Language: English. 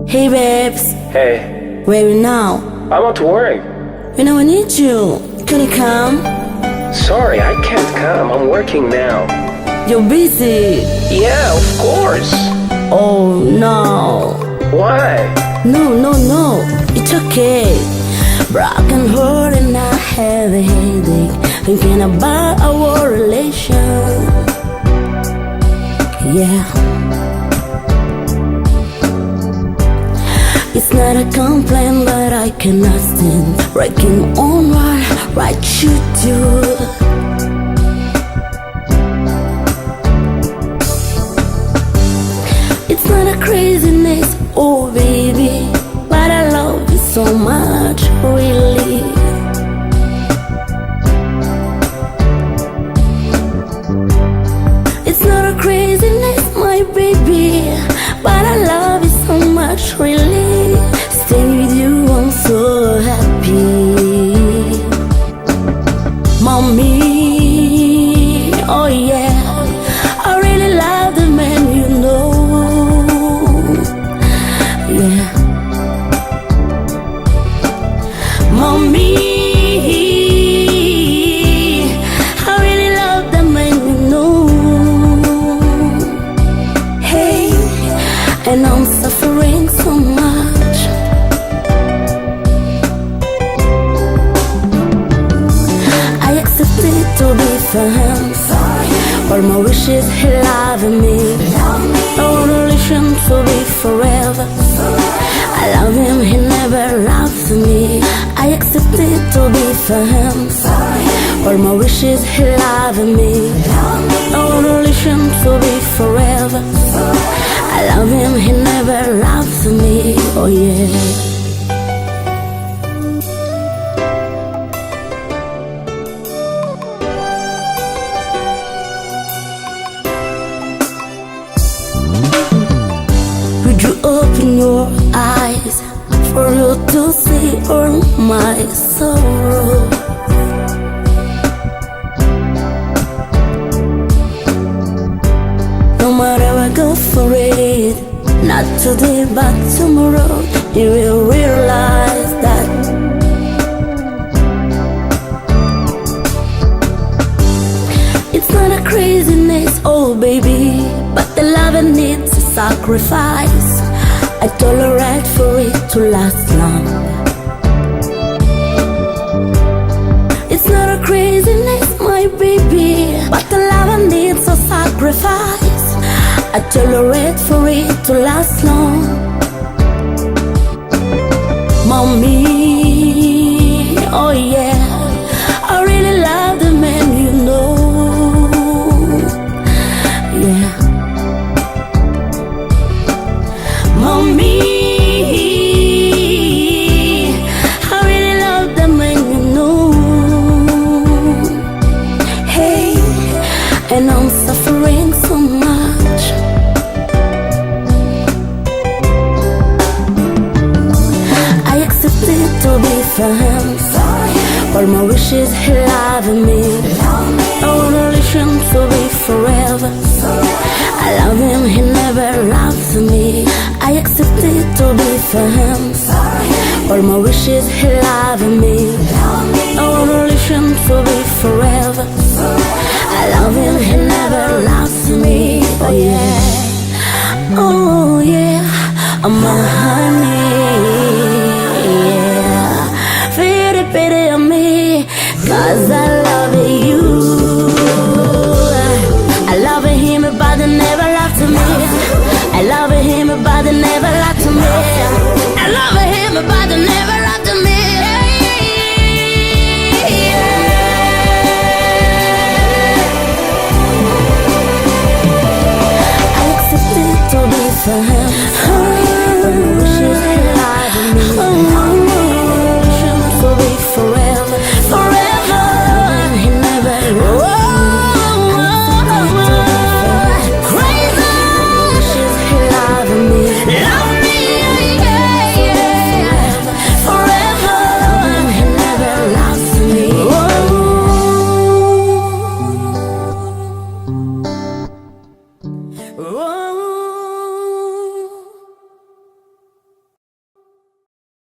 Hey babes, Hey, where you now? I'm out to work. You know I need you. Can you come? Sorry, I can't come. I'm working now. You're busy. Yeah, of course. Oh no. Why? No, it's okay. Broken heart and I have a headache, thinking about our relation. Yeah. It's not a complaint, but I cannot stand breaking on what you do. It's not a craziness, oh baby, but I love you so much, really. It's not a craziness, my baby, but I love you so much, really. Staying with you, I'm so happy. Mommy, oh yeah, I really love the man, you know. Yeah. Mommy, I really love the man, you know. Hey, and I'm suffering so much. I accepted to be for him. All my wishes, he loving me. Our relation to be forever. I love him, he never loves me. I accepted to be for him. All my wishes, he loving me. Our relation to be forever. I love him, he never loves me. Oh yeah. Would you open your eyes for you to see all my sorrow? No matter I go for it, not today but tomorrow, you will realize that it's not a craziness, oh baby, but the love needs a sacrifice. I tolerate for it to last long. It's not a craziness, my baby, but the love needs a sacrifice. I tolerate for it to last long. Mommy, oh yeah, I really love the man, you know. Yeah. Mommy, I really love the man, you know. Hey, and I'm suffering so much. I accepted to be for him. All my wishes, he loving me. Our relation to be forever. I love him, he never loves me. I accepted to be for him. All my wishes, he loving me. Our relation to be forever. I love him, he never loves me. Oh yeah, oh yeah, I'm a honey. Yeah, feel it, pity on me, 'cause I love you. I love him, but they never loved me. I love him, but they never loved me. I love him, but they never loved me.